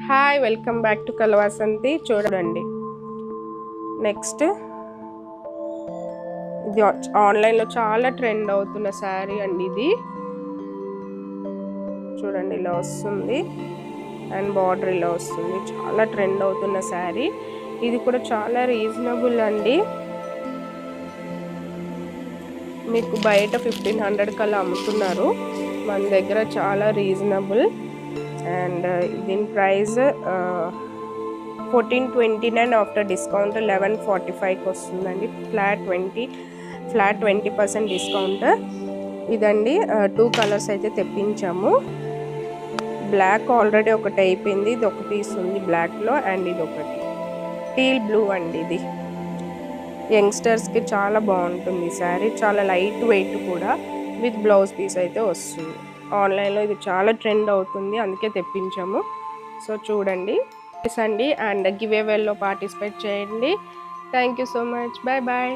Hi welcome back to Kalavasanthi. చూడండి next ఇది ఆన్లైన్లో చాలా ట్రెండ్ అవుతున్న శారీ అండి. ఇది చూడండి ఇలా వస్తుంది అండ్ బార్డర్ ఇలా వస్తుంది. చాలా ట్రెండ్ అవుతున్న శారీ. ఇది కూడా చాలా రీజనబుల్ అండి. మీకు బయట 1500 కల్లా అమ్ముతున్నారు, మన దగ్గర చాలా రీజనబుల్. అండ్ దీని ప్రైస్ 1429 ఆఫ్టర్ డిస్కౌంట్ 1145కి వస్తుందండి. Flat 20% discount. ఇదండి 2 కలర్స్ అయితే తెప్పించాము. బ్లాక్ ఆల్రెడీ ఒకటి అయిపోయింది, ఇది ఒక పీస్ ఉంది బ్లాక్లో, అండ్ ఇది ఒకటి టీల్ బ్లూ అండి. ఇది యంగ్స్టర్స్కి చాలా బాగుంటుంది ఈ శారీ. చాలా లైట్ వెయిట్ కూడా, విత్ బ్లౌజ్ పీస్ అయితే వస్తుంది. ఆన్లైన్లో ఇది చాలా ట్రెండ్ అవుతుంది, అందుకే తెప్పించాము. సో చూడండి అండి, అండ్ గివ్ అవేలో పార్టిసిపేట్ చేయండి. Thank you so much. Bye bye.